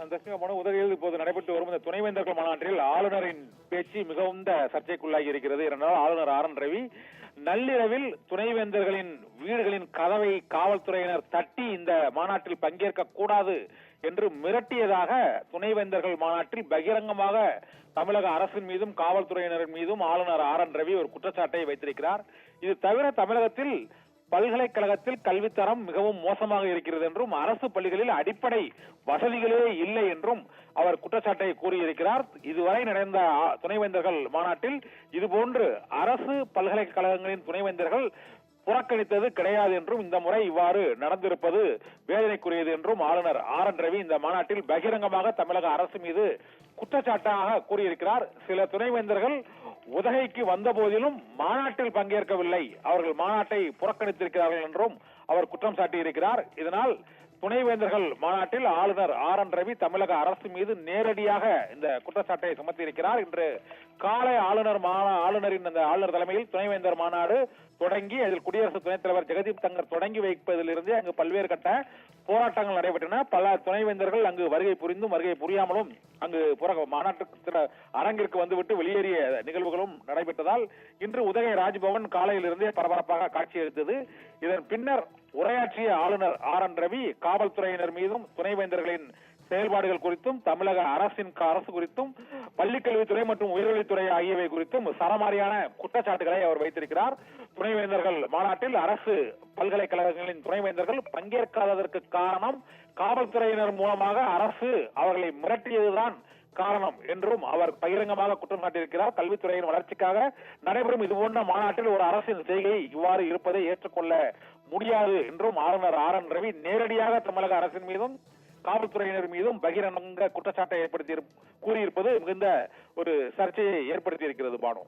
உதகையில் இப்போது நடைபெற்று வரும் இந்த துணைவேந்தர்கள் மாநாட்டில் ஆளுநரின் பேச்சு மிகவும் சர்ச்சைக்குள்ளாகி இருக்கிறது. இரண்டால் ஆளுநர் ஆர் என் ரவி நள்ளிரவில் துணைவேந்தர்களின் வீடுகளின் கதவை காவல்துறையினர் தட்டி இந்த மாநாட்டில் பங்கேற்க கூடாது என்று மிரட்டியதாக துணைவேந்தர்கள் மாநாட்டில் பகிரங்கமாக தமிழக அரசின் மீதும் காவல்துறையினரின் மீதும் ஆளுநர் ஆர் என் ரவி ஒரு குற்றச்சாட்டை வைத்திருக்கிறார். இது தவிர தமிழகத்தில் பல்கலைக்கழகத்தில் கல்வித்தரம் மிகவும் மோசமாக இருக்கிறது என்றும் அரசு பள்ளிகளில் அடிப்படை வசதிகளே இல்லை என்றும் அவர் குற்றச்சாட்டை கூறியிருக்கிறார். இதுவரை நடந்த துணைவேந்தர்கள் மாநாட்டில் இதுபோன்று அரசு பல்கலைக்கழகங்களின் துணைவேந்தர்கள் புறக்கணித்தது கிடையாது என்றும் இந்த முறை இவ்வாறு நடந்திருப்பது வேதனைக்குரியது என்றும் ஆளுநர் ஆர் என் ரவி இந்த மாநாட்டில் பகிரங்கமாக தமிழக அரசு மீது குற்றச்சாட்டாக கூறியிருக்கிறார். சில துணைவேந்தர்கள் உதகைக்கு வந்த போதிலும் மாநாட்டில் பங்கேற்கவில்லை, அவர்கள் மாநாட்டை புறக்கணித்திருக்கிறார்கள் என்றும் அவர் குற்றம் சாட்டியிருக்கிறார். இதனால் துணைவேந்தர்கள் மாநாட்டில் ஆளுநர் ஆர் என் ரவி தமிழக அரசு மீது நேரடியாக இந்த குற்றச்சாட்டை சுமத்தியிருக்கிறார். இன்று காலை ஆளுநரின் அந்த ஆளுநர் தலைமையில் துணைவேந்தர் மாநாடு தொடங்கி அதில் குடியரசு துணைத் தலைவர் ஜெகதீப் தங்கர் தொடங்கி வைப்பதிலிருந்து அங்கு பல்வேறு கட்ட போராட்டங்கள் நடைபெற்றன. பல துணைவேந்தர்கள் அங்கு வருகை புரிந்தும் வருகை புரியாமலும் அங்கு மாநாட்டு அரங்கிற்கு வந்துவிட்டு வெளியேறிய நிகழ்வுகளும் நடைபெற்றதால் இன்று உதகை ராஜ்பவன் காலையிலிருந்தே பரபரப்பாக காட்சியளித்தது. இதன் பின்னர் உரையாற்றிய ஆளுநர் ஆர் என் ரவி காவல்துறையினர் மீதும் துணைவேந்தர்களின் செயல்பாடுகள் குறித்தும் தமிழக அரசு குறித்தும் பள்ளிக்கல்வித்துறை மற்றும் உயர்கல்வித்துறை ஆகியவை குறித்தும் சரமாரியான குற்றச்சாட்டுகளை அவர் வைத்திருக்கிறார். துணைவேந்தர்கள் மாநாட்டில் அரசு பல்கலைக்கழகங்களின் துணைவேந்தர்கள் பங்கேற்காததற்கு காரணம் காவல்துறையினர் மூலமாக அரசு அவர்களை மிரட்டியதுதான் காரணம் என்றும் அவர் பகிரங்கமாக குற்றம் சாட்டியிருக்கிறார். கல்வித்துறையின் வளர்ச்சிக்காக நடைபெறும் இதுபோன்ற மாநாட்டில் ஒரு அரசின் செய்கை இவ்வாறு இருப்பதை ஏற்றுக்கொள்ள முடியாது என்றும் ஆளுநர் ஆர் என் ரவி நேரடியாக தமிழக அரசின் மீதும் காவல்துறையினர் மீதும் பகிரங்க குற்றச்சாட்டை கூறியிருப்பது மிகுந்த ஒரு சர்ச்சையை ஏற்படுத்தி இருக்கிறது. பானு.